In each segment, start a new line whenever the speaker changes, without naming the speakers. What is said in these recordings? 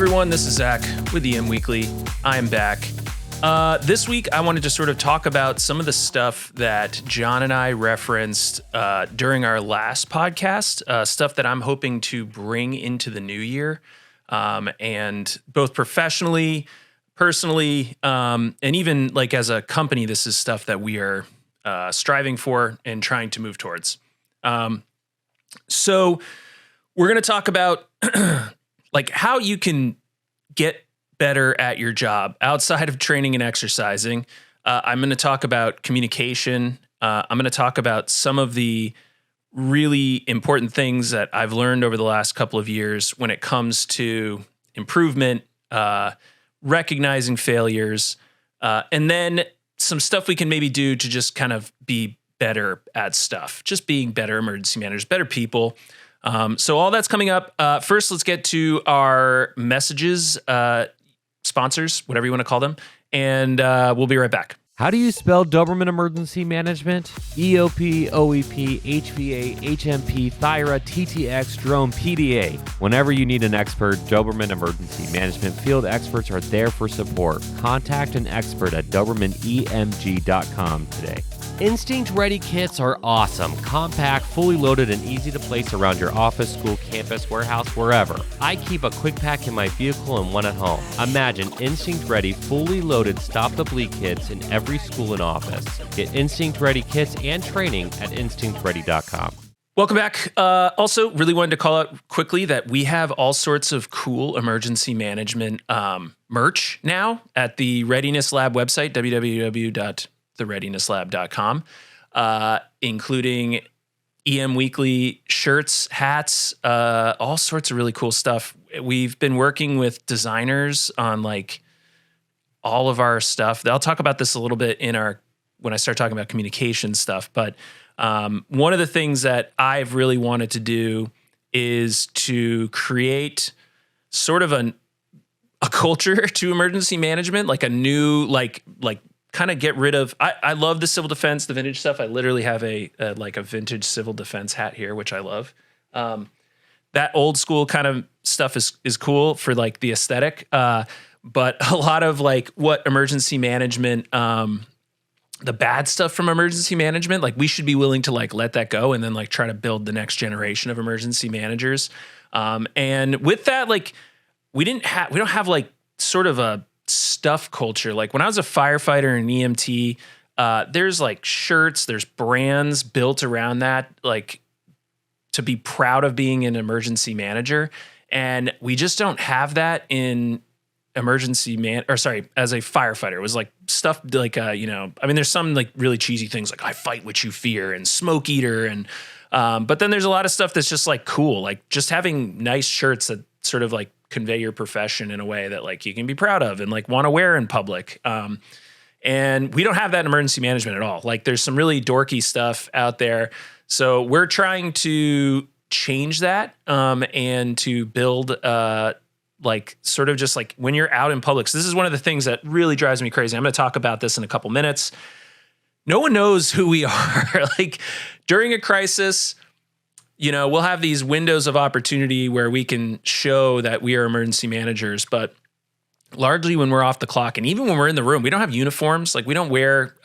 everyone, this is Zach with EM Weekly. I'm back. This week, I wanted to sort of talk about some of the stuff that John and I referenced during our last podcast, stuff that I'm hoping to bring into the new year, and both professionally, personally, and even like as a company, this is stuff that we are striving for and trying to move towards. So we're going to talk about like how you can get better at your job outside of training and exercising. I'm going to talk about communication. I'm going to talk about some of the really important things that I've learned over the last couple of years when it comes to improvement, recognizing failures, and then some stuff we can maybe do to just kind of be better at stuff, just being better emergency managers, better people. So all that's coming up. First, let's get to our messages, sponsors, whatever you want to call them, and we'll be right back.
How do you spell Doberman Emergency Management? EOP, OEP, HVA, HMP, Thyra, TTX, Drone, PDA. Whenever you need an expert, Doberman Emergency Management field experts are there for support. Contact an expert at DobermanEMG.com today. Instinct Ready kits are awesome, compact, fully loaded, and easy to place around your office, school, campus, warehouse, wherever. I keep a quick pack in my vehicle and one at home. Imagine Instinct Ready, fully loaded Stop the Bleed kits in every school and office. Get Instinct Ready kits and training at InstinctReady.com.
Welcome back. Also, really wanted to call out quickly that we have all sorts of cool emergency management merch now at the Readiness Lab website, www.thereadinesslab.com, including EM Weekly shirts, hats, all sorts of really cool stuff. We've been working with designers on like all of our stuff. I'll talk about this a little bit when I start talking about communication stuff. But one of the things that I've really wanted to do is to create sort of a culture to emergency management, like a new, like kind of get rid of, I love the civil defense, the vintage stuff. I literally have a vintage civil defense hat here, which I love. That old school kind of stuff is cool for like the aesthetic. But a lot of like what emergency management, the bad stuff from emergency management, like we should be willing to like let that go and then like try to build the next generation of emergency managers. And with that, like we don't have like sort of a stuff culture. Like when I was a firefighter and EMT, there's like shirts, there's brands built around that, like to be proud of being an emergency manager. And we just don't have that in as a firefighter. It was like stuff like, there's some like really cheesy things like I fight what you fear and smoke eater. And, but then there's a lot of stuff that's just like cool, like just having nice shirts that sort of like convey your profession in a way that like you can be proud of and like want to wear in public. And we don't have that in emergency management at all. Like there's some really dorky stuff out there. So we're trying to change that and to build like sort of just like when you're out in public. So this is one of the things that really drives me crazy. I'm going to talk about this in a couple minutes. No one knows who we are. Like during a crisis, we'll have these windows of opportunity where we can show that we are emergency managers, but largely when we're off the clock and even when we're in the room, we don't have uniforms. Like we don't wear,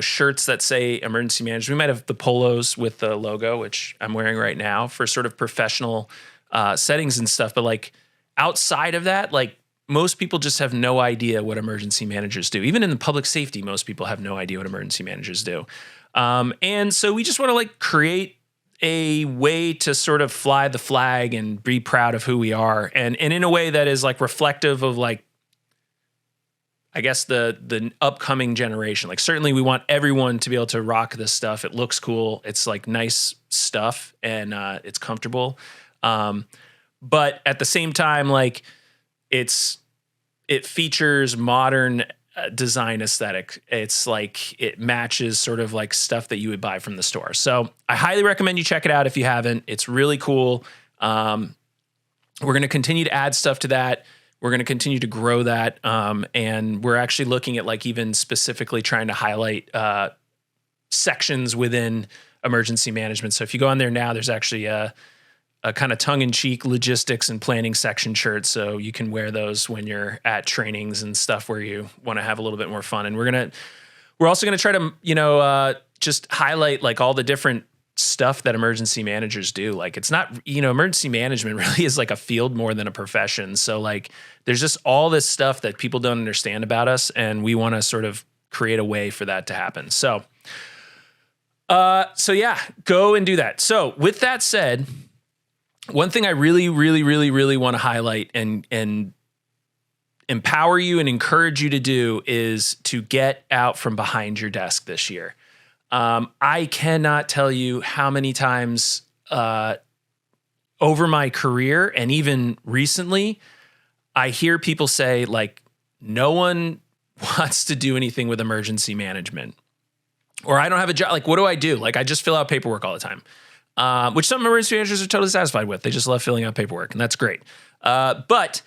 shirts that say emergency manager. We might have the polos with the logo, which I'm wearing right now for sort of professional settings and stuff. But like outside of that, like most people just have no idea what emergency managers do. Even in the public safety, most people have no idea what emergency managers do. And so we just want to like create a way to sort of fly the flag and be proud of who we are. And in a way that is like reflective of like, I guess the upcoming generation. Like certainly we want everyone to be able to rock this stuff. It looks cool. It's like nice stuff and it's comfortable. But at the same time, like it features modern design aesthetic. It's like it matches sort of like stuff that you would buy from the store. So I highly recommend you check it out if you haven't. It's really cool. We're going to continue to add stuff to that. We're going to continue to grow that. And we're actually looking at like even specifically trying to highlight sections within emergency management. So if you go on there now, there's actually a kind of tongue-in-cheek logistics and planning section shirt, so you can wear those when you're at trainings and stuff where you want to have a little bit more fun. And we're also gonna try to just highlight like all the different stuff that emergency managers do. Like it's not, emergency management really is like a field more than a profession. So like there's just all this stuff that people don't understand about us, and we want to sort of create a way for that to happen. So yeah, go and do that. So with that said, one thing I really, really, really, really want to highlight and empower you and encourage you to do is to get out from behind your desk this year. I cannot tell you how many times over my career and even recently, I hear people say like, no one wants to do anything with emergency management, or I don't have a job. Like, what do I do? Like, I just fill out paperwork all the time. Which some emergency managers are totally satisfied with. They just love filling out paperwork, and that's great. But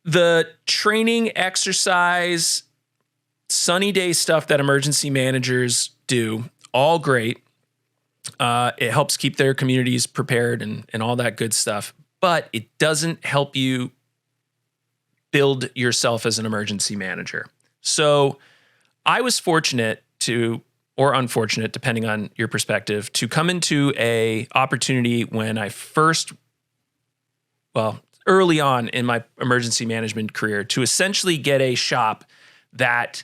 the training, exercise, sunny day stuff that emergency managers do, all great. It helps keep their communities prepared and all that good stuff. But it doesn't help you build yourself as an emergency manager. So I was fortunate or unfortunate, depending on your perspective, to come into a opportunity when I early on in my emergency management career, to essentially get a shop that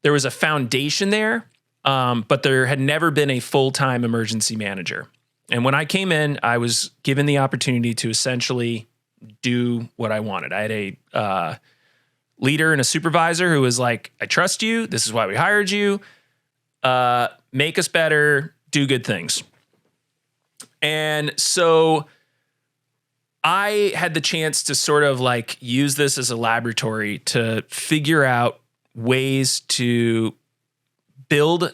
there was a foundation there, but there had never been a full-time emergency manager. And when I came in, I was given the opportunity to essentially do what I wanted. I had a leader and a supervisor who was like, I trust you. This is why we hired you. Make us better, do good things. And so I had the chance to sort of like use this as a laboratory to figure out ways to build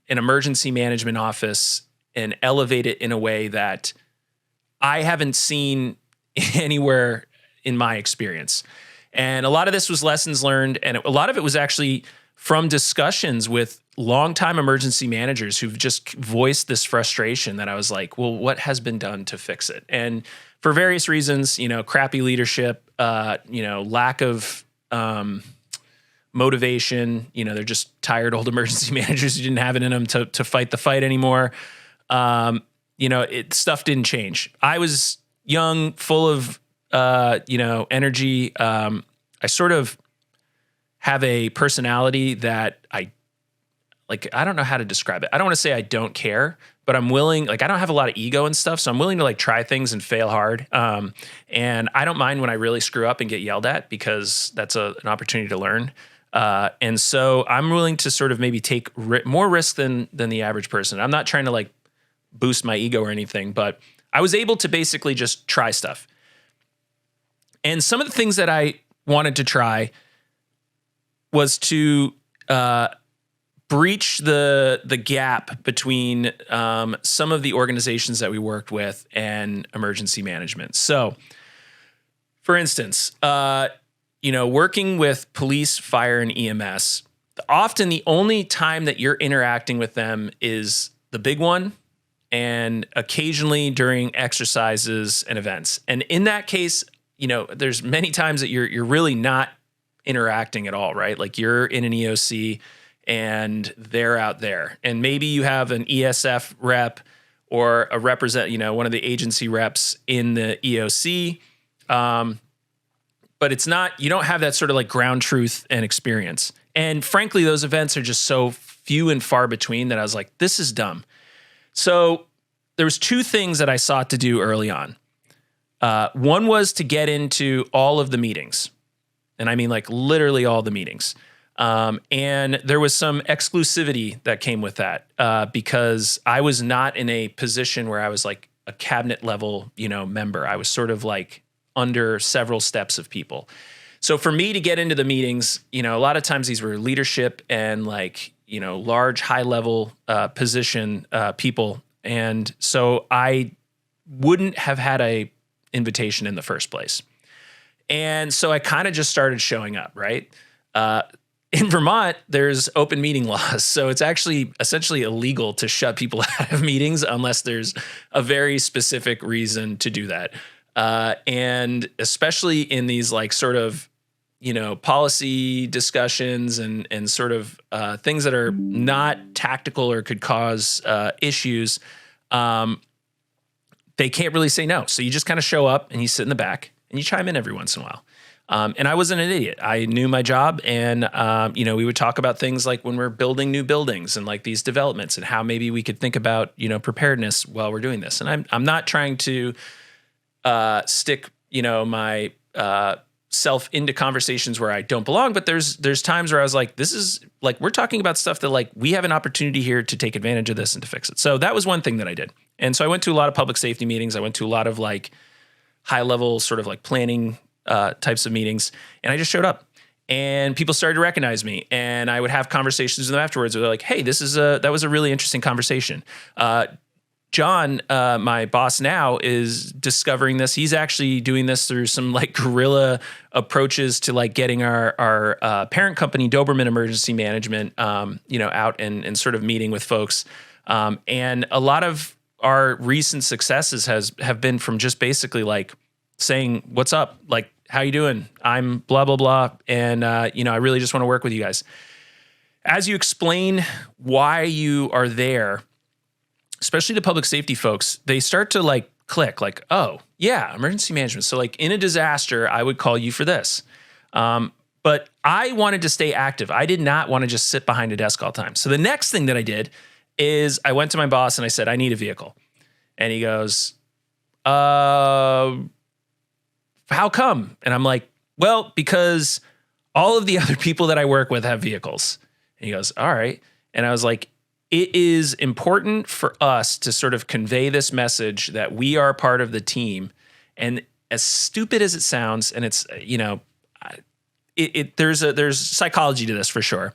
an emergency management office and elevate it in a way that I haven't seen anywhere in my experience. And a lot of this was lessons learned, and a lot of it was actually from discussions with longtime emergency managers who've just voiced this frustration that I was like, well, what has been done to fix it? And for various reasons, crappy leadership, lack of motivation, they're just tired old emergency managers who didn't have it in them to fight the fight anymore. Stuff didn't change. I was young, full of, energy. I sort of have a personality that I don't know how to describe it. I don't want to say I don't care, but I'm willing, like, I don't have a lot of ego and stuff. So I'm willing to like try things and fail hard. And I don't mind when I really screw up and get yelled at, because that's an opportunity to learn. And so I'm willing to sort of maybe take more risk than the average person. I'm not trying to like boost my ego or anything, but I was able to basically just try stuff. And some of the things that I wanted to try was to breach the gap between some of the organizations that we worked with and emergency management. So, for instance, working with police, fire, and EMS, often the only time that you're interacting with them is the big one, and occasionally during exercises and events. And in that case, there's many times that you're really not interacting at all, right? Like you're in an EOC and they're out there, and maybe you have an ESF rep or a one of the agency reps in the EOC. But you don't have that sort of like ground truth and experience. And frankly, those events are just so few and far between that I was like, this is dumb. So there was two things that I sought to do early on. One was to get into all of the meetings. And I mean like literally all the meetings. And there was some exclusivity that came with that because I was not in a position where I was like a cabinet level, member. I was sort of like under several steps of people. So for me to get into the meetings, a lot of times these were leadership and like, large high level position people. And so I wouldn't have had a invitation in the first place. And so I kind of just started showing up, right? in Vermont, there's open meeting laws. So it's actually essentially illegal to shut people out of meetings unless there's a very specific reason to do that. And especially in these like sort of, policy discussions and sort of things that are not tactical or could cause issues, they can't really say no. So you just kind of show up and you sit in the back and you chime in every once in a while. And I wasn't an idiot. I knew my job, and we would talk about things like when we're building new buildings and like these developments and how maybe we could think about preparedness while we're doing this. And I'm not trying to stick my self into conversations where I don't belong, but there's times where I was like, this is like we're talking about stuff that like we have an opportunity here to take advantage of this and to fix it. So that was one thing that I did. And so I went to a lot of public safety meetings. I went to a lot of like high level sort of like planning types of meetings. And I just showed up and people started to recognize me, and I would have conversations with them afterwards. They're like, hey, that was a really interesting conversation. John, my boss now, is discovering this. He's actually doing this through some like guerrilla approaches to like getting our parent company, Doberman Emergency Management, out and sort of meeting with folks. And a lot of our recent successes have been from just basically like saying, what's up? Like, how you doing? I'm blah, blah, blah. And, I really just want to work with you guys. As you explain why you are there, especially the public safety folks, they start to like click like, oh yeah, emergency management. So like in a disaster, I would call you for this. But I wanted to stay active. I did not want to just sit behind a desk all the time. So the next thing that I did is I went to my boss and I said, I need a vehicle. And he goes, how come? And I'm like, well, because all of the other people that I work with have vehicles. And he goes, all right. And I was like, it is important for us to sort of convey this message that we are part of the team. And as stupid as it sounds, and it's, there's psychology to this for sure.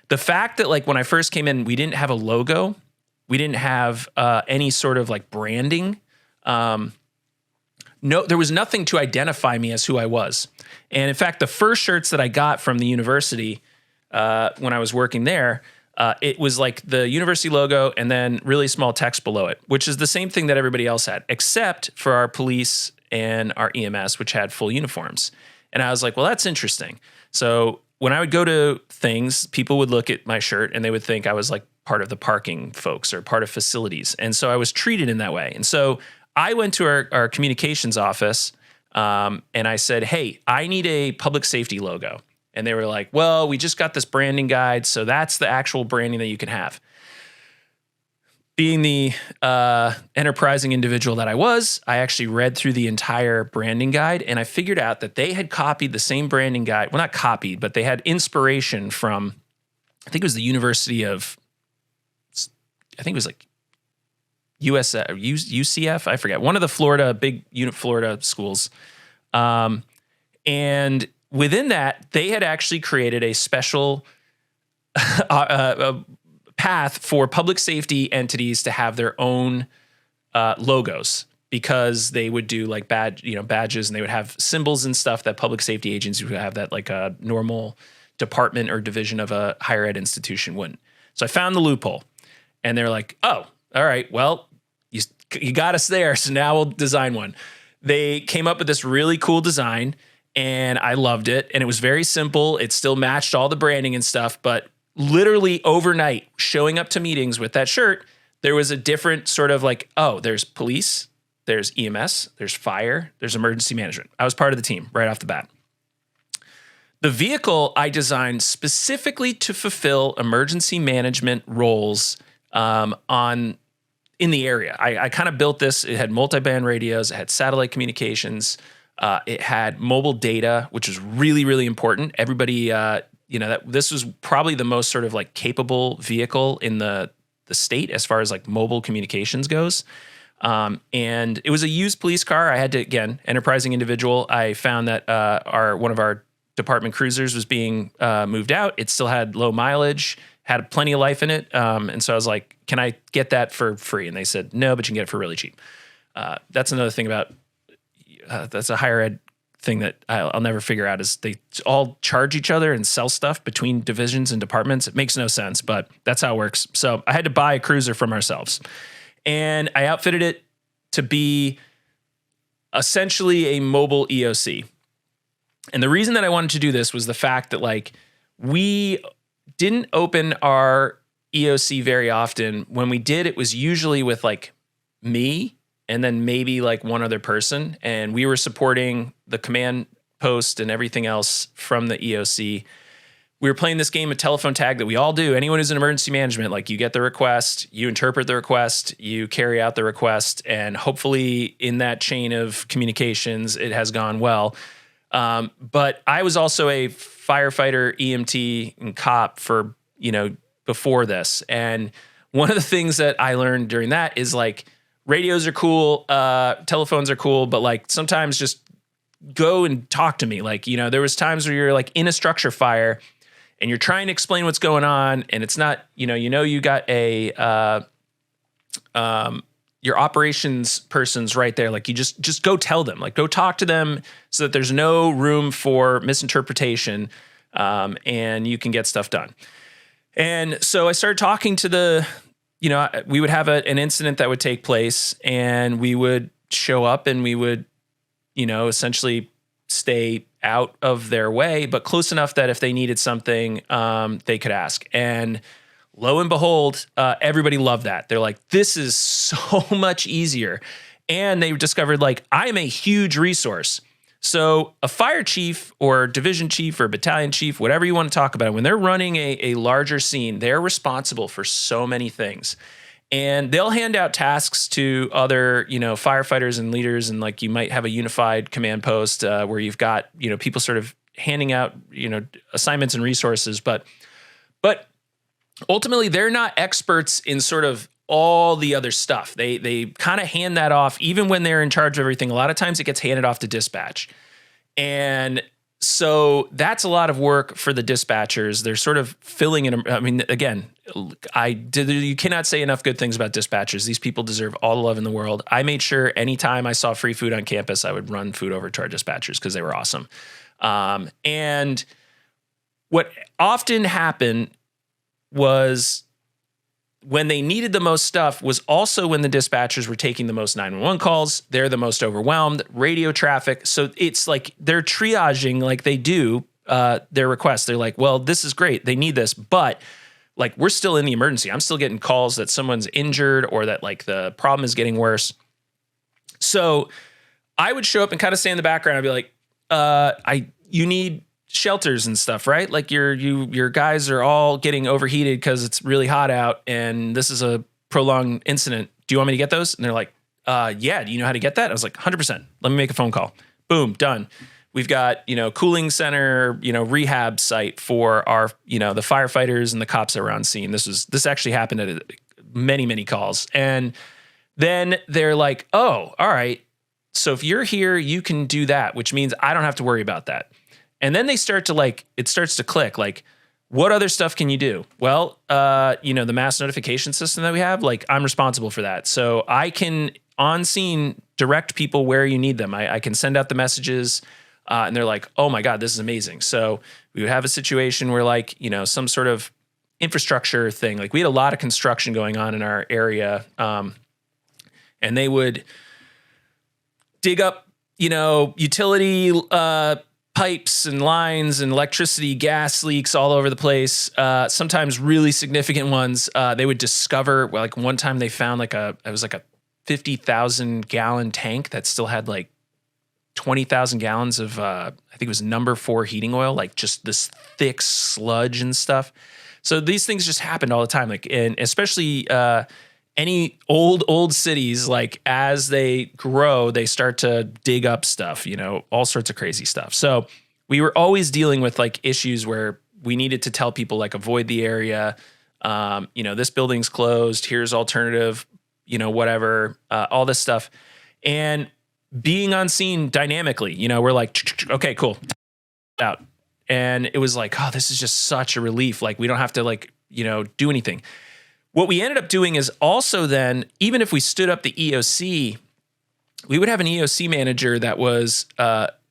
The fact that like when I first came in, we didn't have a logo. We didn't have any sort of like branding. No, there was nothing to identify me as who I was. And in fact, the first shirts that I got from the university when I was working there, it was like the university logo and then really small text below it, which is the same thing that everybody else had, except for our police and our EMS, which had full uniforms. And I was like, well, that's interesting. So when I would go to things, people would look at my shirt and they would think I was like part of the parking folks or part of facilities. And so I was treated in that way. And so I went to our communications office and I said, hey, I need a public safety logo. And they were like, well, we just got this branding guide, so that's the actual branding that you can have. Being the enterprising individual that I was, I actually read through the entire branding guide, and I figured out that they had copied the same branding guide. Well, not copied, but they had inspiration from, I think it was the University of, I think it was like UCF, I forget, one of the big Florida schools. And within that, they had actually created a special path for public safety entities to have their own logos, because they would do like badges, and they would have symbols and stuff that public safety agencies would have that like a normal department or division of a higher ed institution wouldn't. So I found the loophole, and they're like, oh, all right, well, you got us there, so now we'll design one. They came up with this really cool design, and I loved it, and it was very simple. It still matched all the branding and stuff, but literally overnight, showing up to meetings with that shirt, there was a different sort of like, oh, there's police, there's EMS, there's fire, there's emergency management. I was part of the team right off the bat. The vehicle I designed specifically to fulfill emergency management roles in the area. I kind of built this. It had multi-band radios. It had satellite communications. It had mobile data, which was really, really important. Everybody, that this was probably the most sort of like capable vehicle in the state as far as like mobile communications goes. And it was a used police car. I had to, again, enterprising individual. I found that one of our department cruisers was being moved out. It still had low mileage, had plenty of life in it. And so I was like, can I get that for free? And they said, no, but you can get it for really cheap. That's another thing about, that's a higher ed thing that I'll never figure out is they all charge each other and sell stuff between divisions and departments. It makes no sense, but that's how it works. So I had to buy a cruiser from ourselves, and I outfitted it to be essentially a mobile EOC. And the reason that I wanted to do this was the fact that like we didn't open our EOC very often. When we did, it was usually with like me and then maybe like one other person. And we were supporting the command post and everything else from the EOC. We were playing this game of telephone tag that we all do. Anyone who's in emergency management, like you get the request, you interpret the request, you carry out the request, and hopefully in that chain of communications, it has gone well. But I was also a firefighter, EMT, and cop for, before this. And one of the things that I learned during that is like radios are cool, telephones are cool, but like sometimes just go and talk to me. Like, there was times where you're like in a structure fire and you're trying to explain what's going on, and it's not, you got your operations person's right there. Like you just go tell them, like go talk to them so that there's no room for misinterpretation, and you can get stuff done. And so I started talking to we would have an incident that would take place, and we would show up and we would, essentially stay out of their way, but close enough that if they needed something, they could ask. And lo and behold, everybody loved that. They're like, this is so much easier. And they discovered like, I am a huge resource. So a fire chief or division chief or battalion chief, whatever you want to talk about, when they're running a larger scene, they're responsible for so many things. And they'll hand out tasks to other, firefighters and leaders. And like you might have a unified command post where you've got, people sort of handing out, assignments and resources. But ultimately, they're not experts in sort of all the other stuff. They kind of hand that off, even when they're in charge of everything. A lot of times it gets handed off to dispatch. And so that's a lot of work for the dispatchers. They're sort of filling in. I mean, again, you cannot say enough good things about dispatchers. These people deserve all the love in the world. I made sure anytime I saw free food on campus, I would run food over to our dispatchers because they were awesome. And what often happened was when they needed the most stuff was also when the dispatchers were taking the most 911 calls. They're the most overwhelmed, radio traffic. So it's like they're triaging like they do their requests. They're like, well, this is great. They need this, but like we're still in the emergency. I'm still getting calls that someone's injured or that like the problem is getting worse. So I would show up and kind of stay in the background. I'd be like, you need shelters and stuff, right? Like your guys are all getting overheated because it's really hot out and this is a prolonged incident. Do you want me to get those? And they're like, yeah, do you know how to get that? I was like, 100%. Let me make a phone call. Boom, done. We've got, cooling center, rehab site for our, the firefighters and the cops that were on scene. This actually happened at many, many calls. And then they're like, oh, all right. So if you're here, you can do that, which means I don't have to worry about that. And then they start to it starts to click, like, what other stuff can you do? Well, the mass notification system that we have, like I'm responsible for that. So I can on scene direct people where you need them. I can send out the messages and they're like, oh my God, this is amazing. So we would have a situation where like, some sort of infrastructure thing, like we had a lot of construction going on in our area. And they would dig up, utility, pipes and lines and electricity, gas leaks all over the place. Sometimes really significant ones. They would discover, like one time they found it was like a 50,000 gallon tank that still had like 20,000 gallons of, I think it was number 4 heating oil, like just this thick sludge and stuff. So these things just happened all the time. Like, and especially, any old cities, like as they grow, they start to dig up stuff, all sorts of crazy stuff. So we were always dealing with like issues where we needed to tell people like avoid the area. This building's closed. Here's alternative, whatever, all this stuff. And being on scene dynamically, we're like, okay, cool, out. And it was like, oh, this is just such a relief. Like we don't have to do anything. What we ended up doing is also then, even if we stood up the EOC, we would have an EOC manager that was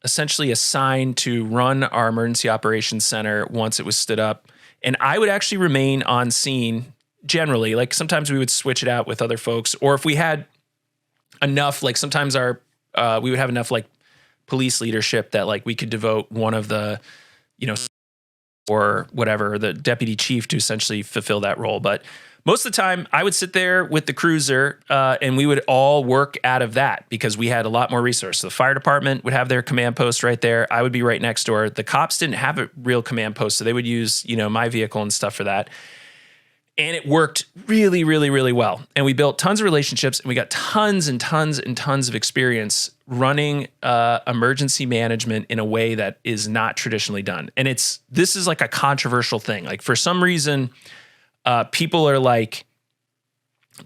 essentially assigned to run our emergency operations center once it was stood up. And I would actually remain on scene generally. Like sometimes we would switch it out with other folks, or if we had enough, like sometimes we would have enough like police leadership that like we could devote one of the, or whatever, the deputy chief to essentially fulfill that role. But most of the time I would sit there with the cruiser and we would all work out of that because we had a lot more resources. The fire department would have their command post right there. I would be right next door. The cops didn't have a real command post, so they would use, my vehicle and stuff for that. And it worked really, really, really well. And we built tons of relationships and we got tons and tons and tons of experience running emergency management in a way that is not traditionally done. And this is like a controversial thing. Like for some reason, people are like,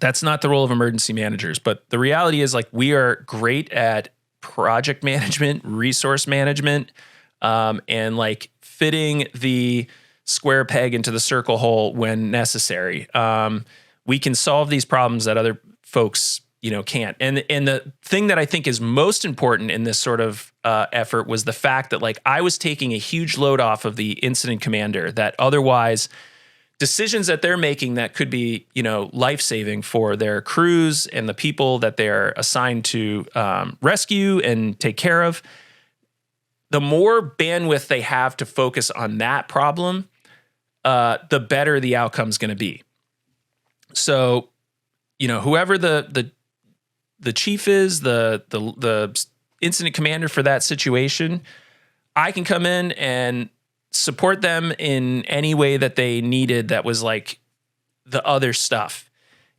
that's not the role of emergency managers. But the reality is like, we are great at project management, resource management, and like fitting the square peg into the circle hole when necessary. We can solve these problems that other folks, can't. And the thing that I think is most important in this sort of effort was the fact that like I was taking a huge load off of the incident commander that otherwise decisions that they're making that could be, life-saving for their crews and the people that they're assigned to rescue and take care of. The more bandwidth they have to focus on that problem, the better the outcome's going to be. So, whoever the chief is, the incident commander for that situation, I can come in and support them in any way that they needed that was like the other stuff.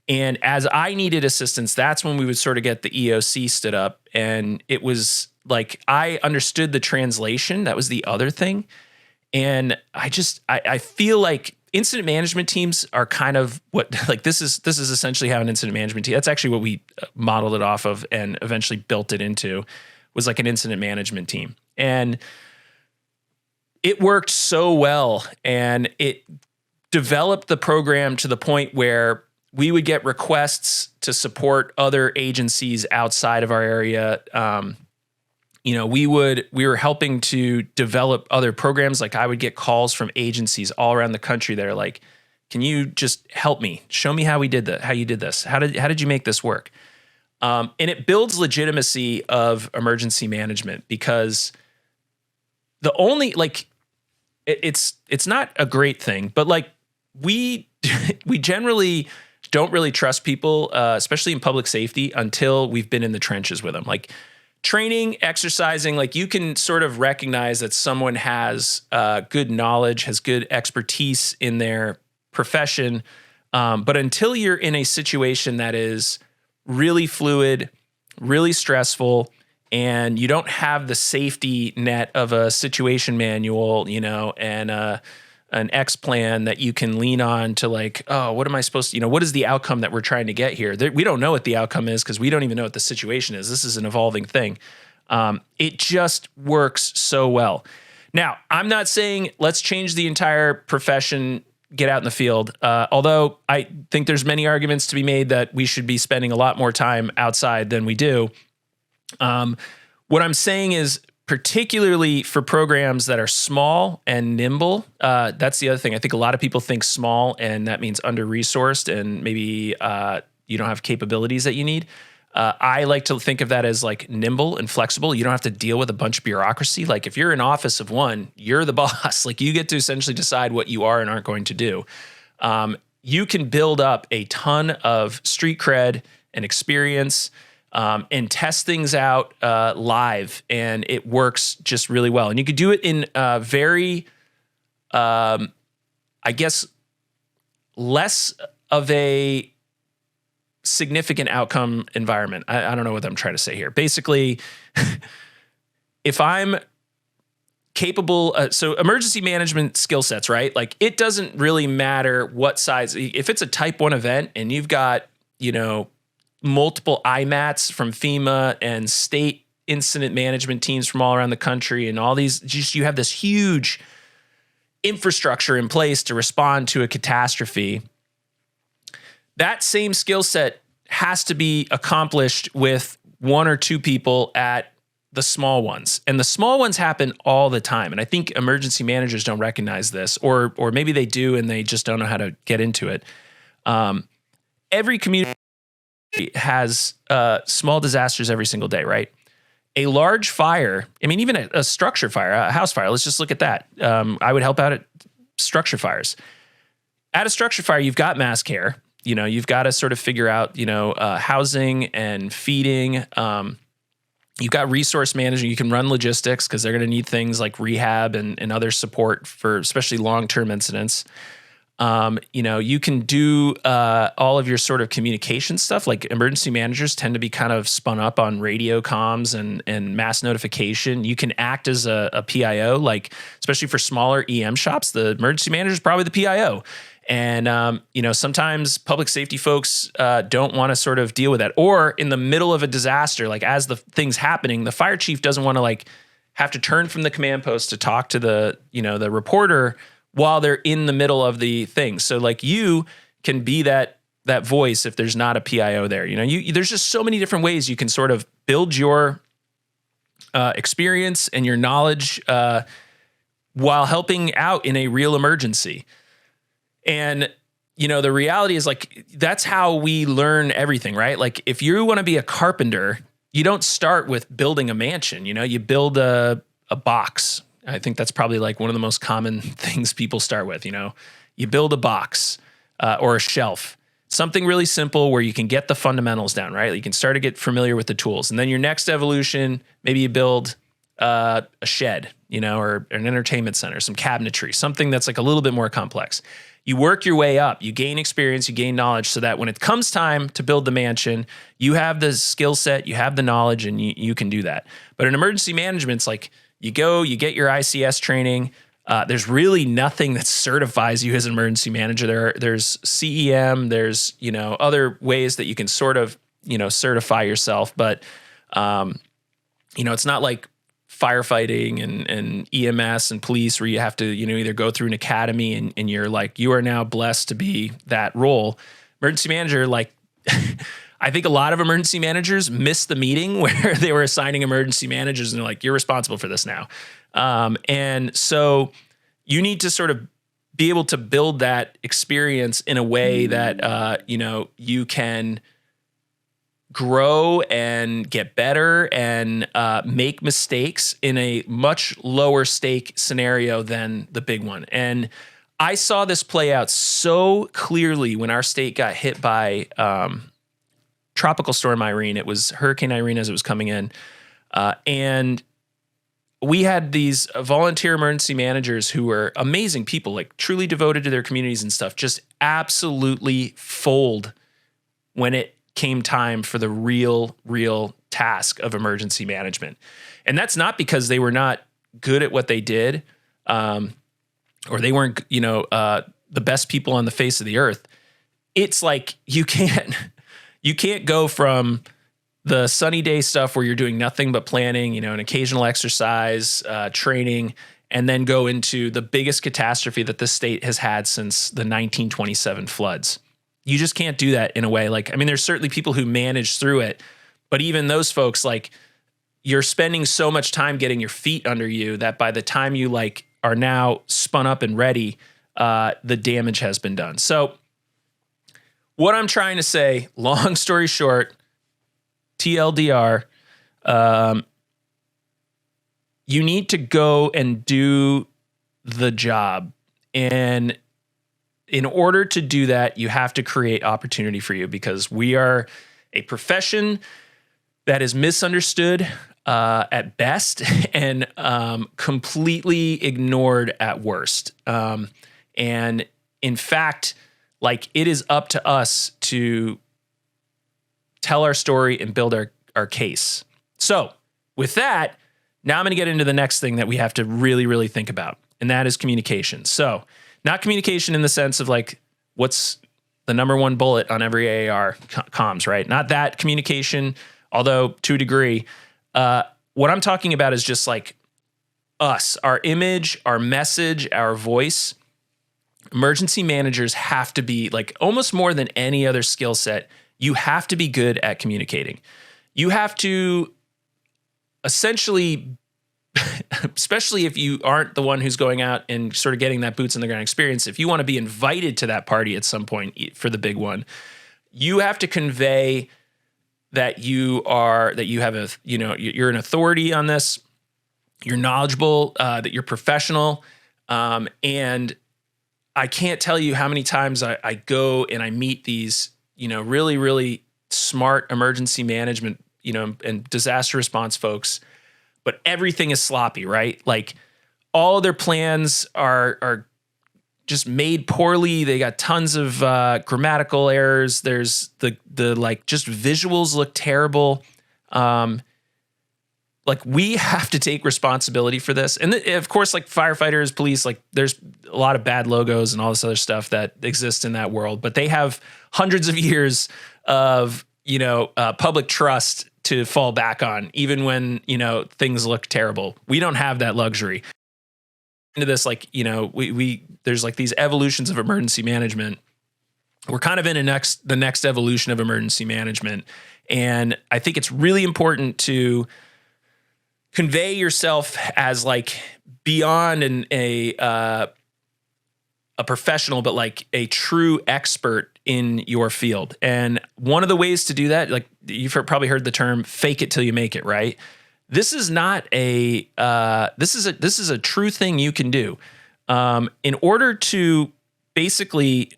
And as I needed assistance, that's when we would sort of get the EOC stood up. And it was like, I understood the translation. That was the other thing. And I feel like incident management teams are kind of what, like this is essentially how an incident management team, that's actually what we modeled it off of and eventually built it into, was like an incident management team. And it worked so well, and it developed the program to the point where we would get requests to support other agencies outside of our area. We were helping to develop other programs. Like I would get calls from agencies all around the country that are like, can you just help me? Show me how you did this. How did you make this work? And it builds legitimacy of emergency management because the only like, it's not a great thing, but like we generally don't really trust people, especially in public safety, until we've been in the trenches with them. Like training, exercising, like you can sort of recognize that someone has good knowledge, has good expertise in their profession. But until you're in a situation that is really fluid, really stressful, and you don't have the safety net of a situation manual, and an X plan that you can lean on to like, oh, what am I supposed to, what is the outcome that we're trying to get here? We don't know what the outcome is because we don't even know what the situation is. This is an evolving thing. It just works so well. Now, I'm not saying let's change the entire profession, get out in the field. Although I think there's many arguments to be made that we should be spending a lot more time outside than we do. What I'm saying is, particularly for programs that are small and nimble, that's the other thing. I think a lot of people think small and that means under-resourced and maybe you don't have capabilities that you need. I like to think of that as like nimble and flexible. You don't have to deal with a bunch of bureaucracy. Like if you're an office of one, you're the boss. Like you get to essentially decide what you are and aren't going to do. You can build up a ton of street cred and experience and test things out live, and it works just really well. And you could do it in a very, I guess, less of a significant outcome environment. I don't know what I'm trying to say here. Basically, if I'm capable, so emergency management skill sets, right? Like it doesn't really matter what size. If it's a type 1 event and you've got, multiple IMATs from FEMA and state incident management teams from all around the country and all these, just you have this huge infrastructure in place to respond to a catastrophe. That same skill set has to be accomplished with one or two people at the small ones. And the small ones happen all the time. And I think emergency managers don't recognize this, or maybe they do and they just don't know how to get into it. Every community has small disasters every single day, right? A large fire, I mean, even a structure fire, a house fire, let's just look at that. I would help out at structure fires. At a structure fire, you've got mass care. You've got to sort of figure out, housing and feeding. You've got resource management. You can run logistics because they're going to need things like rehab and other support for especially long-term incidents. You can do all of your sort of communication stuff. Like emergency managers tend to be kind of spun up on radio comms and mass notification. You can act as a PIO, like especially for smaller EM shops, the emergency manager is probably the PIO. And, sometimes public safety folks don't want to sort of deal with that. Or in the middle of a disaster, like as the thing's happening, the fire chief doesn't want to like have to turn from the command post to talk to the reporter while they're in the middle of the thing. So like you can be that voice if there's not a PIO there. There's just so many different ways you can sort of build your experience and your knowledge while helping out in a real emergency. And, the reality is like, that's how we learn everything, right? Like if you want to be a carpenter, you don't start with building a mansion, you build a box. I think that's probably like one of the most common things people start with, you build a box or a shelf, something really simple where you can get the fundamentals down, right? You can start to get familiar with the tools. And then your next evolution, maybe you build a shed, or an entertainment center, some cabinetry, something that's like a little bit more complex. You work your way up, you gain experience, you gain knowledge so that when it comes time to build the mansion, you have the skill set, you have the knowledge, and you can do that. But in emergency management, it's like you go, you get your ICS training. There's really nothing that certifies you as an emergency manager. There's CEM, there's, other ways that you can sort of, certify yourself. But, it's not like firefighting and EMS and police where you have to, either go through an academy and you're like, you are now blessed to be that role. Emergency manager, like, I think a lot of emergency managers missed the meeting where they were assigning emergency managers and they're like, you're responsible for this now. And so you need to sort of be able to build that experience in a way that, you can grow and get better and make mistakes in a much lower stake scenario than the big one. And I saw this play out so clearly when our state got hit by Tropical Storm Irene. It was Hurricane Irene as it was coming in. And we had these volunteer emergency managers who were amazing people, like truly devoted to their communities and stuff, just absolutely fold when it came time for the real task of emergency management. And that's not because they were not good at what they did, or they weren't, the best people on the face of the earth. It's like you can't go from the sunny day stuff where you're doing nothing but planning, an occasional exercise, training, and then go into the biggest catastrophe that the state has had since the 1927 floods. You just can't do that in a way. Like, I mean, there's certainly people who manage through it, but even those folks, like, you're spending so much time getting your feet under you that by the time you like are now spun up and ready, the damage has been done. So what I'm trying to say, long story short, TLDR, you need to go and do the job. And in order to do that, you have to create opportunity for you because we are a profession that is misunderstood at best and completely ignored at worst. And in fact, like it is up to us to tell our story and build our case. So with that, now I'm going to get into the next thing that we have to really, really think about, and that is communication. So not communication in the sense of like, what's the number one bullet on every AAR comms, right? Not that communication, although to a degree. What I'm talking about is just like us, our image, our message, our voice. Emergency managers have to be like almost more than any other skill set. You have to be good at communicating. You have to essentially, especially if you aren't the one who's going out and sort of getting that boots on the ground experience, if you want to be invited to that party at some point for the big one, you have to convey that you have you're an authority on this, you're knowledgeable, that you're professional. And I can't tell you how many times I go and I meet these, really, really smart emergency management, and disaster response folks, but everything is sloppy, right? Like all of their plans are just made poorly. They got tons of grammatical errors. There's the like just visuals look terrible. Like we have to take responsibility for this. And of course, like firefighters, police, like there's a lot of bad logos and all this other stuff that exists in that world, but they have hundreds of years of, public trust to fall back on, even when, things look terrible. We don't have that luxury. Into this, like, there's like these evolutions of emergency management. We're kind of in the next evolution of emergency management. And I think it's really important to convey yourself as like beyond a professional, but like a true expert in your field. And one of the ways to do that, like you've probably heard the term "fake it till you make it," right? This is not this is a true thing you can do. In order to basically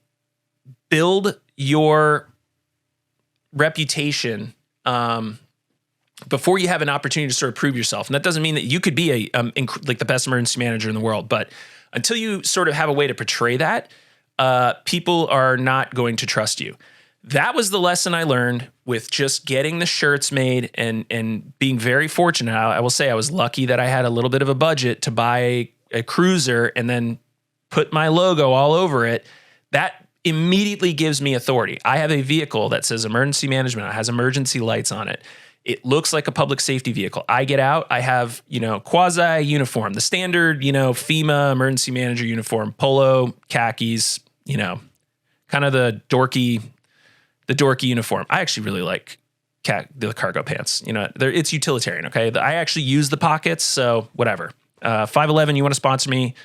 build your reputation, before you have an opportunity to sort of prove yourself. And that doesn't mean that you could be like the best emergency manager in the world, but until you sort of have a way to portray that, people are not going to trust you. That was the lesson I learned with just getting the shirts made and being very fortunate. I will say I was lucky that I had a little bit of a budget to buy a cruiser and then put my logo all over it. That immediately gives me authority. I have a vehicle that says emergency management. It has emergency lights on it. It looks like a public safety vehicle. I get out, I have, quasi uniform, the standard, FEMA emergency manager uniform, polo, khakis, kind of the dorky uniform. I actually really like the cargo pants. It's utilitarian, okay? I actually use the pockets, so whatever. 511, you want to sponsor me?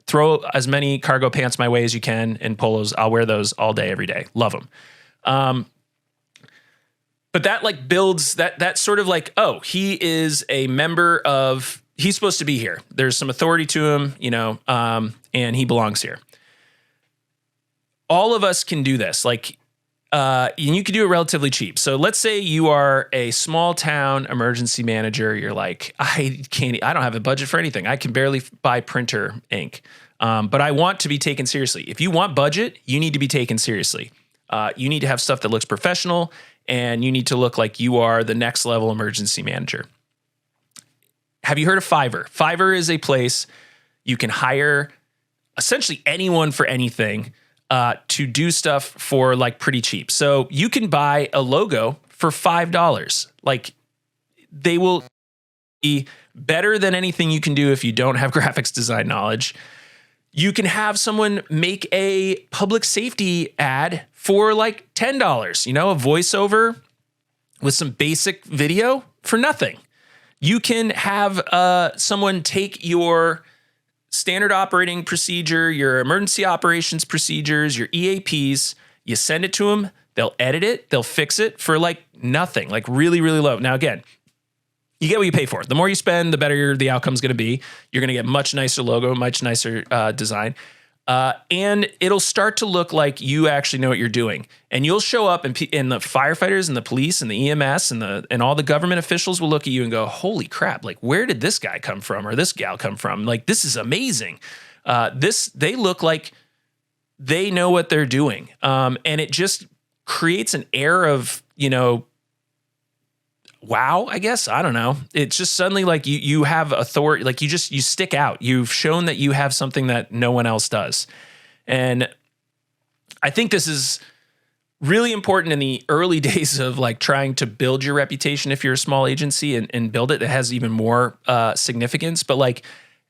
Throw as many cargo pants my way as you can and polos. I'll wear those all day, every day. Love them. But that like builds that sort of like, oh, he is a member of, he's supposed to be here. There's some authority to him, and he belongs here. All of us can do this. Like, and you can do it relatively cheap. So let's say you are a small town emergency manager. You're like, I don't have a budget for anything. I can barely buy printer ink. But I want to be taken seriously. If you want budget, you need to be taken seriously. You need to have stuff that looks professional, and you need to look like you are the next level emergency manager. Have you heard of Fiverr? Fiverr is a place you can hire essentially anyone for anything to do stuff for like pretty cheap. So you can buy a logo for $5. Like they will be better than anything you can do if you don't have graphics design knowledge. You can have someone make a public safety ad for like $10, a voiceover with some basic video for nothing. You can have someone take your standard operating procedure, your emergency operations procedures, your EAPs, you send it to them, they'll edit it, they'll fix it for like nothing, like really, really low. Now, again, you get what you pay for. The more you spend, the better the outcome's going to be. You're going to get much nicer logo, much nicer design. And it'll start to look like you actually know what you're doing. And you'll show up and the firefighters and the police and the EMS and all the government officials will look at you and go, holy crap, like where did this guy come from or this gal come from? Like, this is amazing. They look like they know what they're doing. And it just creates an air of, wow, I guess. I don't know. It's just suddenly like you have authority, like you stick out. You've shown that you have something that no one else does. And I think this is really important in the early days of like trying to build your reputation if you're a small agency and build it. It has even more significance. But like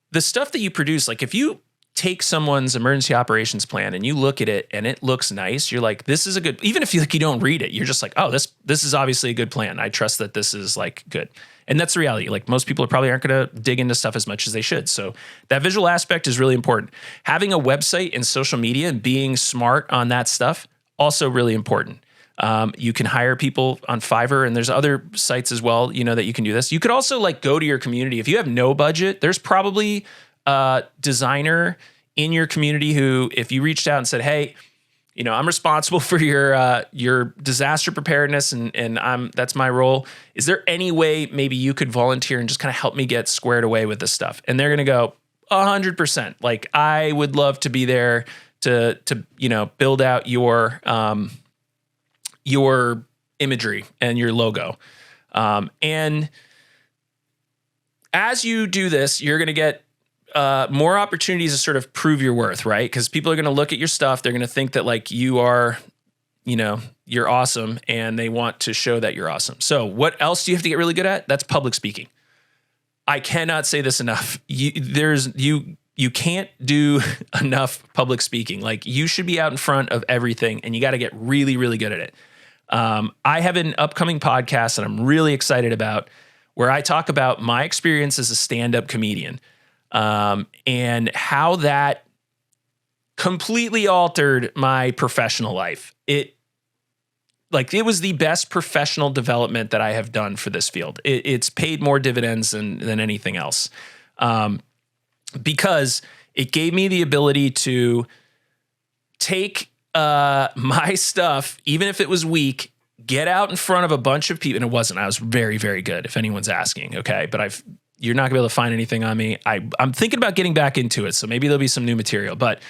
the stuff that you produce, like if you take someone's emergency operations plan and you look at it and it looks nice, you're like, this is a good, even if you don't read it, you're just like, oh, this is obviously a good plan. I trust that this is like good. And that's the reality. Like most people probably aren't going to dig into stuff as much as they should. So that visual aspect is really important. Having a website and social media and being smart on that stuff, also really important. You can hire people on Fiverr, and there's other sites as well, that you can do this. You could also like go to your community. If you have no budget, there's probably a designer in your community who, if you reached out and said, hey, I'm responsible for your disaster preparedness and that's my role. Is there any way maybe you could volunteer and just kind of help me get squared away with this stuff? And they're going to go 100%. Like, I would love to be there to build out your imagery and your logo. And as you do this, you're going to get more opportunities to sort of prove your worth, right? Because people are going to look at your stuff. They're going to think that like you are, you're awesome, and they want to show that you're awesome. So what else do you have to get really good at? That's public speaking. I cannot say this enough. You can't do enough public speaking. Like, you should be out in front of everything, and you got to get really, really good at it. I have an upcoming podcast that I'm really excited about, where I talk about my experience as a stand-up comedian. And how that completely altered my professional life. It was the best professional development that I have done for this field. It's paid more dividends than anything else. Because it gave me the ability to take my stuff, even if it was weak, get out in front of a bunch of people. And it wasn't. I was very, very good, if anyone's asking. Okay. But you're not gonna be able to find anything on me. I'm thinking about getting back into it, so maybe there'll be some new material. But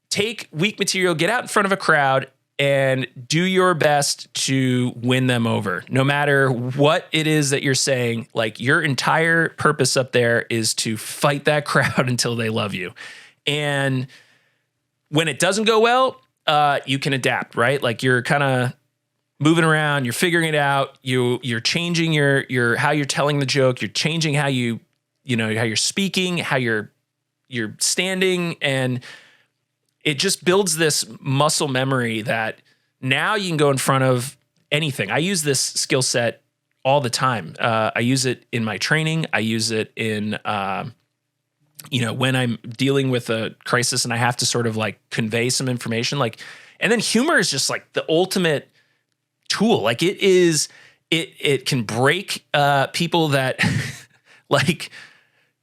take weak material, get out in front of a crowd, and do your best to win them over. No matter what it is that you're saying, like, your entire purpose up there is to fight that crowd until they love you. And when it doesn't go well, you can adapt, right? Like, you're kind of moving around, you're figuring it out, you're changing your how you're telling the joke, you're changing how how you're speaking, how you're standing, and it just builds this muscle memory that now you can go in front of anything. I use this skill set all the time. I use it in my training. I use it in when I'm dealing with a crisis and I have to sort of like convey some information. Like, and then humor is just like the ultimate tool. Like, it can break people that like,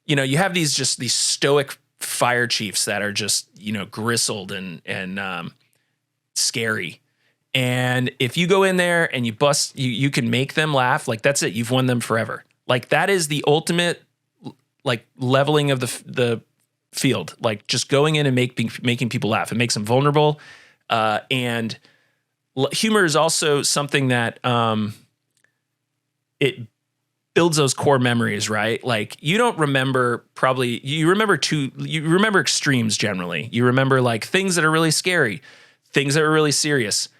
you have these stoic fire chiefs that are just, grizzled and scary. And if you go in there and you bust, you can make them laugh. Like, that's it. You've won them forever. Like, that is the ultimate like leveling of the field. Like, just going in and making people laugh. It makes them vulnerable. And humor is also something that it builds those core memories, right? Like, you don't remember you remember extremes generally. You remember like things that are really scary, things that are really serious,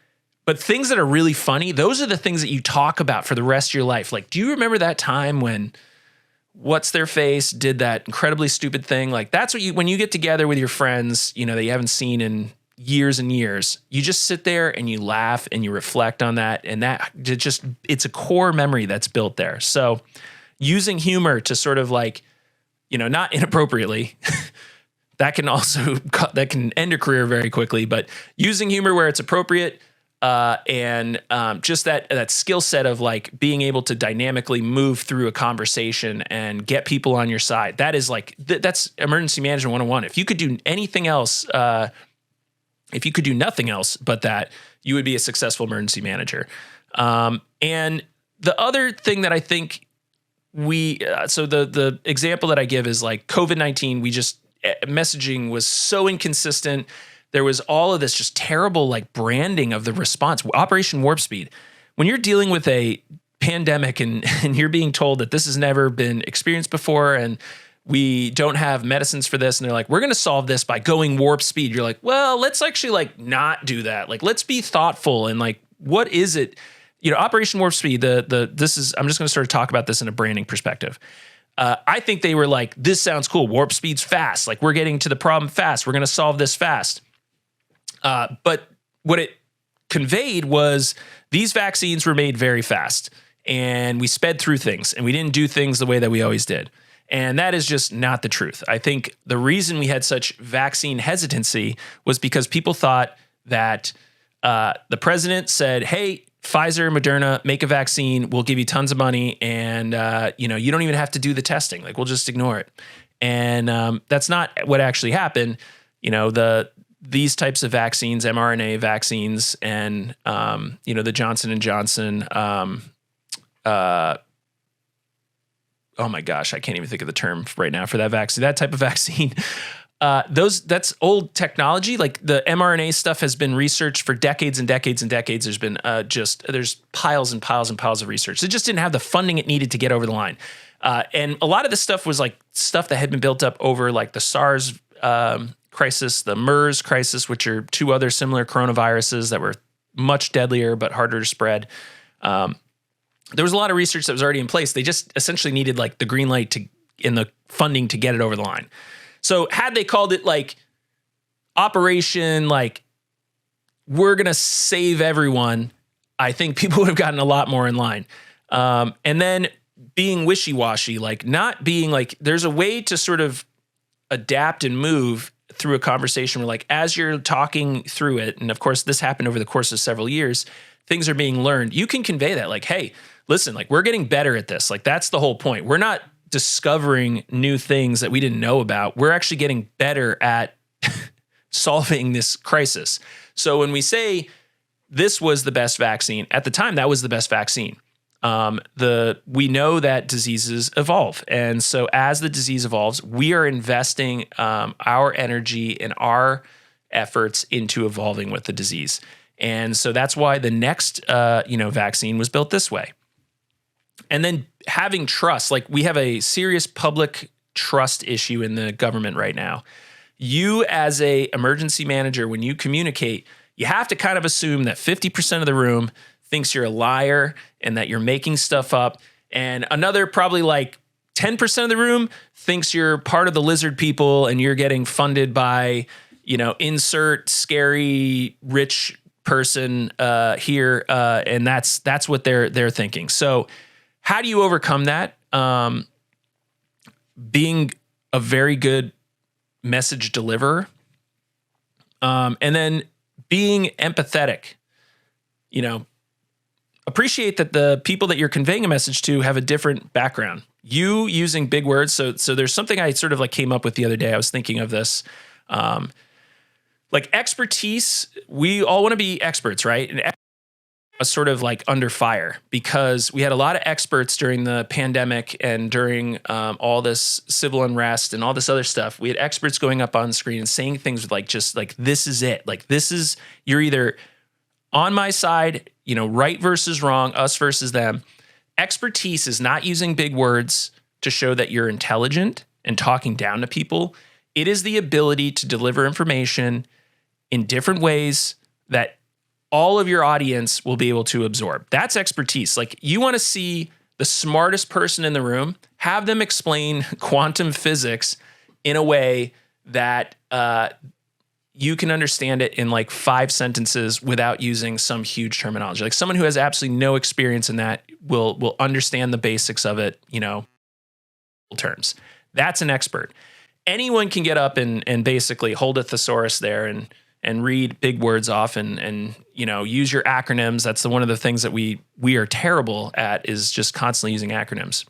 but things that are really funny, those are the things that you talk about for the rest of your life. Like, do you remember that time when what's their face did that incredibly stupid thing? Like, that's what when you get together with your friends, that you haven't seen in years and years, you just sit there and you laugh and you reflect on that. And it's a core memory that's built there. So using humor to sort of like, not inappropriately, that can end a career very quickly, but using humor where it's appropriate, and just that skill set of like being able to dynamically move through a conversation and get people on your side. That is like, that's emergency management 101. If you could do anything else, if you could do nothing else but that, you would be a successful emergency manager. And the other thing that I think so the example that I give is like COVID-19, messaging was so inconsistent. There was all of this just terrible like branding of the response. Operation Warp Speed. When you're dealing with a pandemic and you're being told that this has never been experienced before and we don't have medicines for this, and they're like, we're going to solve this by going warp speed. You're like, well, let's actually like not do that. Like, let's be thoughtful. And like, what is it? Operation Warp Speed, I'm just going to sort of talk about this in a branding perspective. I think they were like, this sounds cool. Warp speed's fast. Like, we're getting to the problem fast. We're going to solve this fast. But what it conveyed was these vaccines were made very fast, and we sped through things, and we didn't do things the way that we always did. And that is just not the truth. I think the reason we had such vaccine hesitancy was because people thought that the president said, hey, Pfizer, Moderna, make a vaccine. We'll give you tons of money, and you don't even have to do the testing. Like, we'll just ignore it. And that's not what actually happened. These types of vaccines, mRNA vaccines, and the Johnson and Johnson. Oh my gosh, I can't even think of the term right now for that vaccine. That type of vaccine. That's old technology. Like, the mRNA stuff has been researched for decades and decades and decades. There's been there's piles and piles and piles of research. It just didn't have the funding it needed to get over the line. And a lot of this stuff was like stuff that had been built up over like the SARS crisis, the MERS crisis, which are two other similar coronaviruses that were much deadlier but harder to spread. There was a lot of research that was already in place. They just essentially needed like the green light and the funding to get it over the line. So had they called it like Operation, like, we're going to save everyone, I think people would have gotten a lot more in line. And then being wishy-washy, like not being like, there's a way to sort of adapt and move through a conversation where, like, as you're talking through it, and of course this happened over the course of several years, things are being learned. You can convey that, like, hey, listen, like, we're getting better at this. Like, that's the whole point. We're not discovering new things that we didn't know about. We're actually getting better at solving this crisis. So when we say this was the best vaccine, at the time, that was the best vaccine. We know that diseases evolve. And so as the disease evolves, we are investing our energy and our efforts into evolving with the disease. And so that's why the next vaccine was built this way. And then having trust, like, we have a serious public trust issue in the government right now. You, as a emergency manager, when you communicate, you have to kind of assume that 50% of the room thinks you're a liar and that you're making stuff up. And another probably like 10% of the room thinks you're part of the lizard people and you're getting funded by, insert scary rich person here. And that's what they're thinking. So how do you overcome that? Being a very good message deliverer, and then being empathetic. Appreciate that the people that you're conveying a message to have a different background. You using big words. So there's something I sort of like came up with the other day. I was thinking of this. Like, expertise, we all want to be experts, right? And was sort of like under fire because we had a lot of experts during the pandemic and during all this civil unrest and all this other stuff. We had experts going up on screen and saying things with like, just like, this is it. Like, you're either on my side, right versus wrong, us versus them. Expertise is not using big words to show that you're intelligent and talking down to people. It is the ability to deliver information in different ways that all of your audience will be able to absorb. That's expertise. Like, you want to see the smartest person in the room, have them explain quantum physics in a way that you can understand it in like 5 sentences without using some huge terminology. Like, someone who has absolutely no experience in that will understand the basics of it, terms. That's an expert. Anyone can get up and basically hold a thesaurus there and read big words off and use your acronyms. That's one of the things that we are terrible at, is just constantly using acronyms.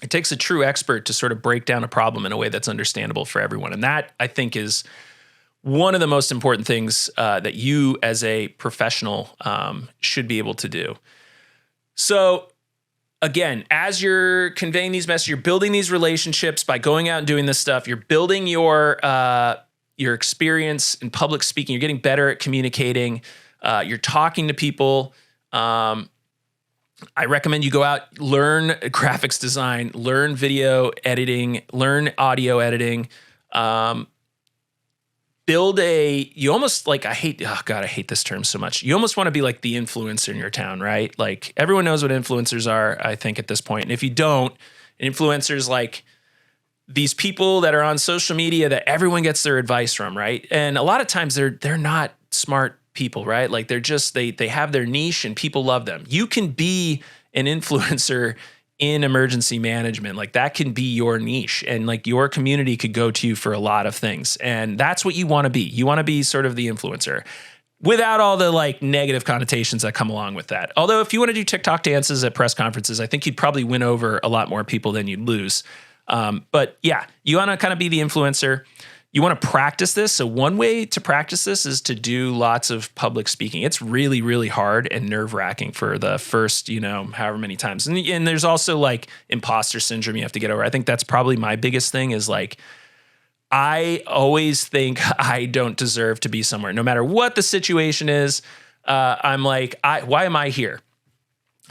It takes a true expert to sort of break down a problem in a way that's understandable for everyone. And that, I think, is one of the most important things that you as a professional should be able to do. So again, as you're conveying these messages, you're building these relationships by going out and doing this stuff. You're building your experience in public speaking. You're getting better at communicating. You're talking to people. I recommend you go out, learn graphics design, learn video editing, learn audio editing. You almost like, I hate this term so much. You almost want to be like the influencer in your town, right? Like, everyone knows what influencers are, I think, at this point. And if you don't, Influencers like these people that are on social media that everyone gets their advice from, right? And a lot of times they're not smart people, right? Like they're just they have their niche and people love them. You can be an influencer in emergency management. Like that can be your niche, and like your community could go to you for a lot of things. And that's what you want to be. You want to be sort of the influencer without all the like negative connotations that come along with that. Although if you want to do TikTok dances at press conferences, I think you'd probably win over a lot more people than you'd lose. But yeah, you want to kind of be the influencer. You want to practice this. So one way to practice this is to do lots of public speaking. It's really, really hard and nerve-wracking for the first, however many times. And there's also like imposter syndrome you have to get over. I think that's probably my biggest thing is like, I always think I don't deserve to be somewhere. No matter what the situation is, I'm like, why am I here?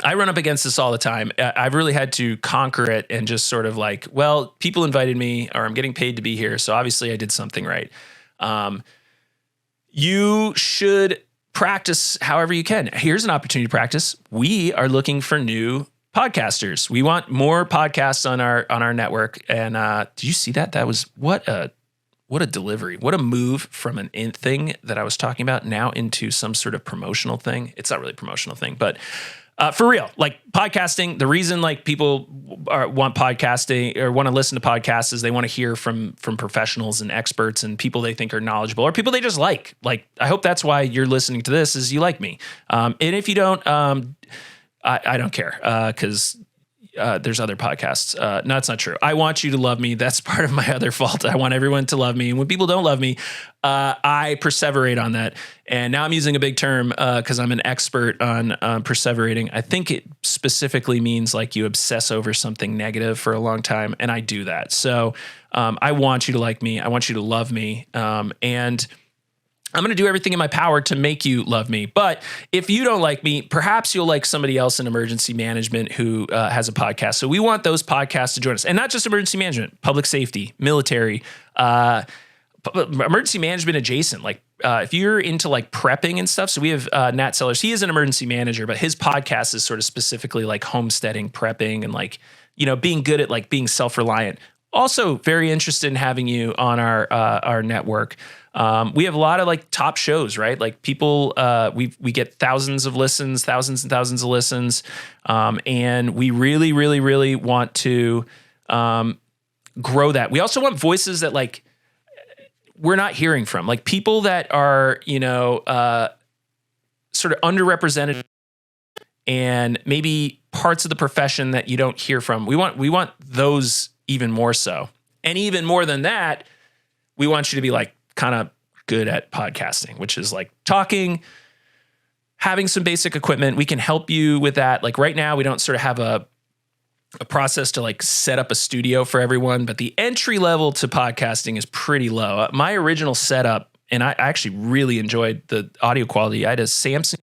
I run up against this all the time. I've really had to conquer it and just sort of like, well, people invited me or I'm getting paid to be here. So obviously I did something right. You should practice however you can. Here's an opportunity to practice. We are looking for new podcasters. We want more podcasts on our network. And did you see that? That was what a delivery. What a move from an in thing that I was talking about now into some sort of promotional thing. It's not really a promotional thing, but for real, like podcasting, the reason like people want podcasting or want to listen to podcasts is they want to hear from professionals and experts and people they think are knowledgeable or people they just like. Like, I hope that's why you're listening to this is you like me. And if you don't, I don't care because there's other podcasts. No, it's not true. I want you to love me. That's part of my other fault. I want everyone to love me. And when people don't love me, I perseverate on that. And now I'm using a big term because I'm an expert on perseverating. I think it specifically means like you obsess over something negative for a long time. And I do that. So I want you to like me. I want you to love me. And I'm going to do everything in my power to make you love me. But if you don't like me, perhaps you'll like somebody else in emergency management who has a podcast. So we want those podcasts to join us. And not just emergency management, public safety, military, emergency management adjacent. Like if you're into like prepping and stuff. So we have Nat Sellers. He is an emergency manager, but his podcast is sort of specifically like homesteading, prepping, and like, being good at like being self-reliant. Also very interested in having you on our network. We have a lot of like top shows, right? Like people, we get thousands and thousands of listens. And we really, really, really want to grow that. We also want voices that like we're not hearing from, like people that are, sort of underrepresented and maybe parts of the profession that you don't hear from. We want those even more so. And even more than that, we want you to be like kind of good at podcasting, which is like talking, having some basic equipment. We can help you with that. Like right now, we don't sort of have a process to like set up a studio for everyone, but the entry level to podcasting is pretty low. My original setup, and I actually really enjoyed the audio quality. I had a Samsung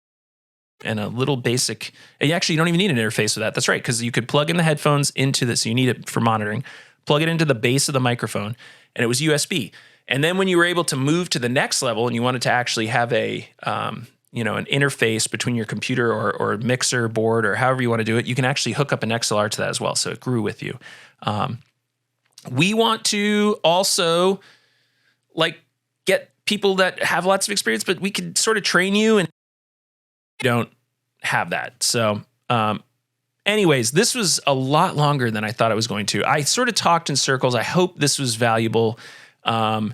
and a little basic, and you don't even need an interface with that. That's right, because you could plug in the headphones into this. So you need it for monitoring. Plug it into the base of the microphone, and it was USB. And then when you were able to move to the next level and you wanted to actually have an interface between your computer or mixer board or however you want to do it, you can actually hook up an XLR to that as well. So it grew with you. We want to also like get people that have lots of experience, but we could sort of train you and don't have that. So, anyways, this was a lot longer than I thought it was going to. I sort of talked in circles. I hope this was valuable. The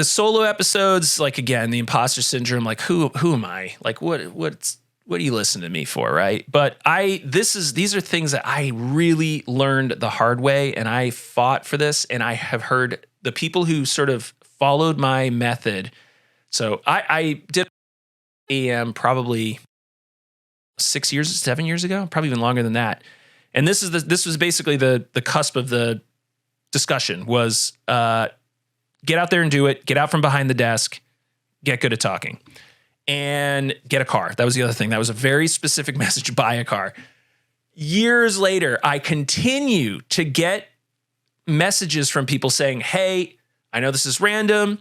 solo episodes, like again, the imposter syndrome, like who am I? Like what do you listen to me for? Right. But these are things that I really learned the hard way, and I fought for this, and I have heard the people who sort of followed my method. So I did AM probably 7 years ago, probably even longer than that. And this was basically the cusp of the discussion was, get out there and do it, get out from behind the desk, get good at talking, and get a car. That was the other thing. That was a very specific message, buy a car. Years later, I continue to get messages from people saying, hey, I know this is random,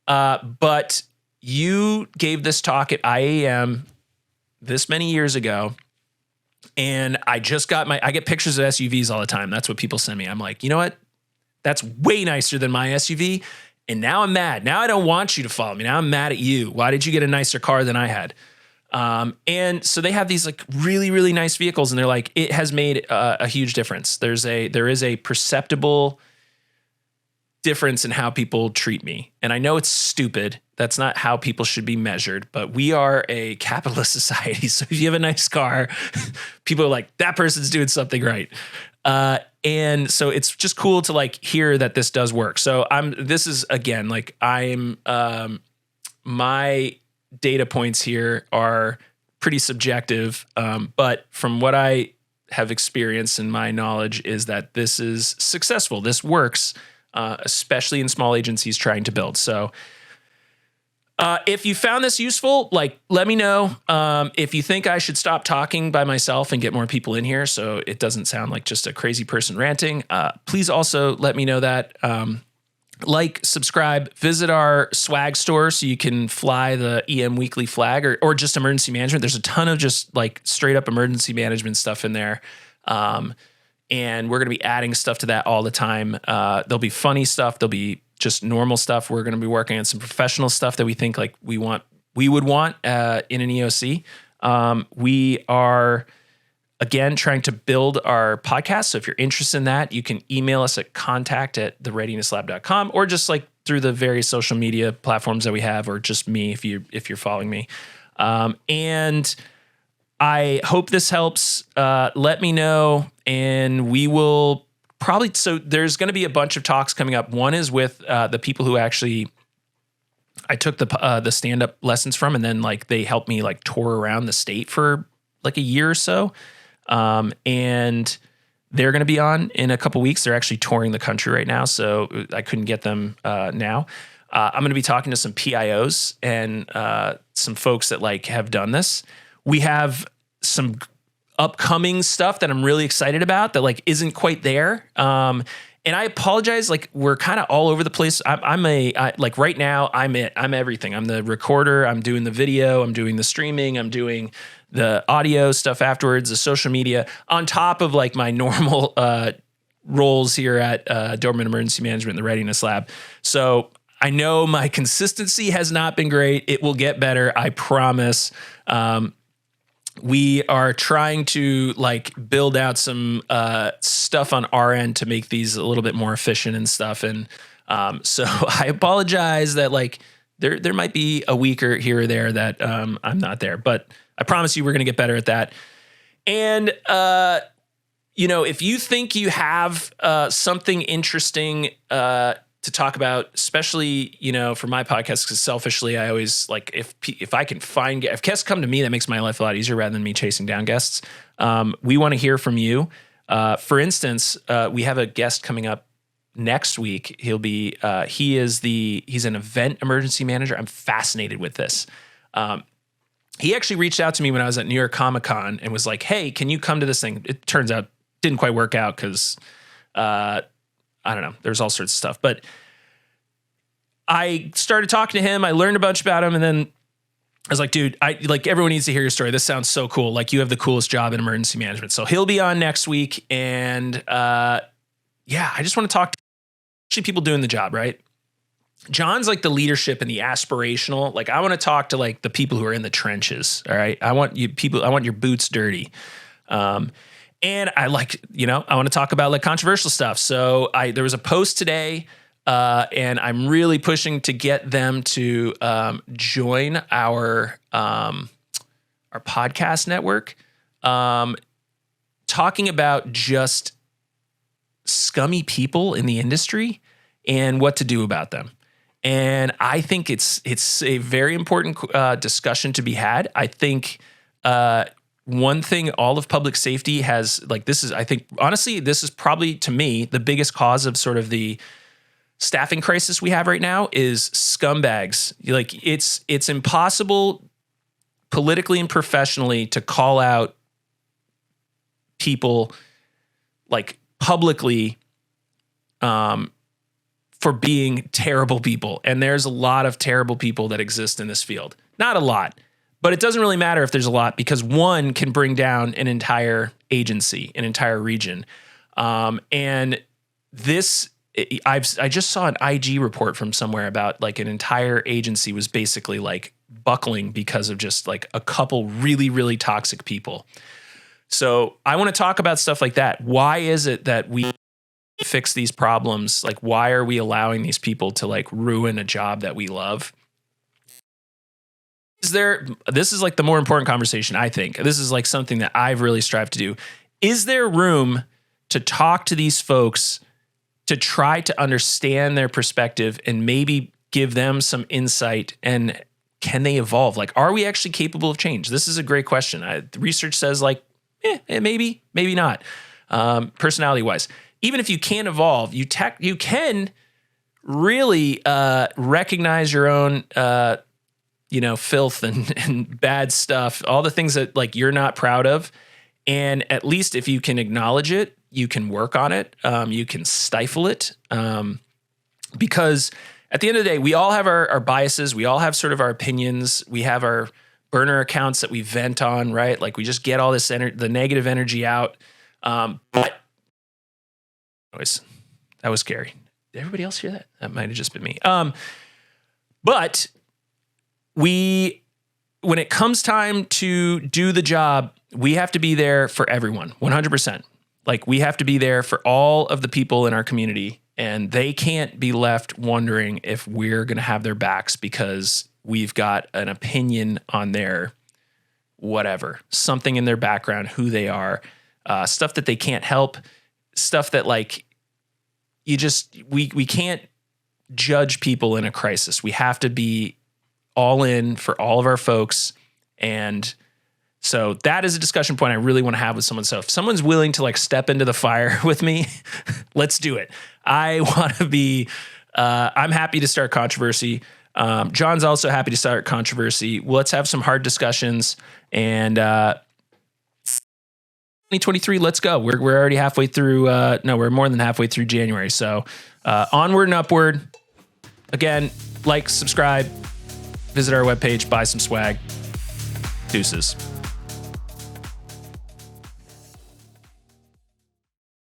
but you gave this talk at IAM this many years ago, And I get pictures of SUVs all the time. That's what people send me. I'm like, you know what? That's way nicer than my SUV. And now I'm mad. Now I don't want you to follow me. Now I'm mad at you. Why did you get a nicer car than I had? And so they have these like really, really nice vehicles, and they're like, it has made a huge difference. There is a perceptible difference in how people treat me. And I know it's stupid. That's not how people should be measured, but we are a capitalist society. So if you have a nice car, people are like, that person's doing something right. And so it's just cool to like hear that this does work. So my data points here are pretty subjective. But from what I have experienced and my knowledge is that this is successful. This works, especially in small agencies trying to build. So, if you found this useful, like, let me know. If you think I should stop talking by myself and get more people in here so it doesn't sound like just a crazy person ranting, please also let me know that. Like, subscribe, visit our swag store so you can fly the EM Weekly flag or just emergency management. There's a ton of just like straight up emergency management stuff in there. And we're going to be adding stuff to that all the time. There'll be funny stuff. There'll be just normal stuff. We're going to be working on some professional stuff that we think like we would want in an EOC. We are, again, trying to build our podcast. So if you're interested in that, you can email us at contact@thereadinesslab.com or just like through the various social media platforms that we have, or just me if you're following me. And I hope this helps. Let me know, and we will probably. So there's going to be a bunch of talks coming up. One is with the people who actually I took the stand-up lessons from, and then like they helped me like tour around the state for like a year or so. And they're going to be on in a couple weeks. They're actually touring the country right now, so I couldn't get them now. I'm going to be talking to some PIOs and some folks that like have done this. We have some upcoming stuff that I'm really excited about that like isn't quite there. And I apologize. Like we're kind of all over the place. Like right now I'm everything. I'm the recorder. I'm doing the video. I'm doing the streaming. I'm doing the audio stuff afterwards, the social media on top of like my normal, roles here at, Doberman Emergency Management, the Readiness Lab. So I know my consistency has not been great. It will get better. I promise. We are trying to like build out some stuff on our end to make these a little bit more efficient and stuff. And so I apologize that like there might be a week or here or there that I'm not there, but I promise you we're going to get better at that. And if you think you have something interesting to talk about, especially, for my podcast, because selfishly, I always like if I can find, if guests come to me, that makes my life a lot easier rather than me chasing down guests. We want to hear from you. For instance, we have a guest coming up next week. He's an event emergency manager. I'm fascinated with this. He actually reached out to me when I was at New York Comic Con and was like, hey, can you come to this thing? It turns out didn't quite work out because, I don't know, there's all sorts of stuff. But I started talking to him. I learned a bunch about him. And then I was like, dude, everyone needs to hear your story. This sounds so cool. Like you have the coolest job in emergency management. So he'll be on next week. And I just want to talk to actually people doing the job, right? John's like the leadership and the aspirational. Like I want to talk to like the people who are in the trenches. All right. I want your boots dirty. And I like, I want to talk about like controversial stuff. So there was a post today, and I'm really pushing to get them to join our podcast network, talking about just scummy people in the industry and what to do about them. And I think it's a very important discussion to be had. I think one thing all of public safety has, like, I think, honestly, this is probably, to me, the biggest cause of sort of the staffing crisis we have right now is scumbags. Like, it's impossible politically and professionally to call out people, like, publicly for being terrible people. And there's a lot of terrible people that exist in this field. Not a lot, But it doesn't really matter if there's a lot, because one can bring down an entire agency, an entire region. And this, I just saw an IG report from somewhere about like an entire agency was basically like buckling because of just like a couple really, really toxic people. So I want to talk about stuff like that. Why is it that we fix these problems? Like, why are we allowing these people to like ruin a job that we love? This is like the more important conversation, I think. This is like something that I've really strived to do. Is there room to talk to these folks, to try to understand their perspective and maybe give them some insight? And can they evolve? Like, are we actually capable of change? This is a great question. The research says like, maybe not. Personality wise, even if you can't evolve, you can really recognize your own filth and bad stuff, all the things that like you're not proud of. And at least if you can acknowledge it, you can work on it. You can stifle it. Because at the end of the day, we all have our biases. We all have sort of our opinions. We have our burner accounts that we vent on, right? Like we just get all this the negative energy out. But anyways, that was scary. Did everybody else hear that? That might've just been me. But when it comes time to do the job, we have to be there for everyone, 100%. Like we have to be there for all of the people in our community, and they can't be left wondering if we're going to have their backs because we've got an opinion on their whatever, something in their background, who they are, stuff that they can't help, stuff that like we can't judge people in a crisis. We have to be all in for all of our folks. And so that is a discussion point I really want to have with someone. So if someone's willing to like step into the fire with me, let's do it. I want to be, I'm happy to start controversy. John's also happy to start controversy. Well, let's have some hard discussions, and 2023, let's go. We're already halfway through. No, we're more than halfway through January. So onward and upward. Again, like, subscribe, visit our webpage, buy some swag. Deuces.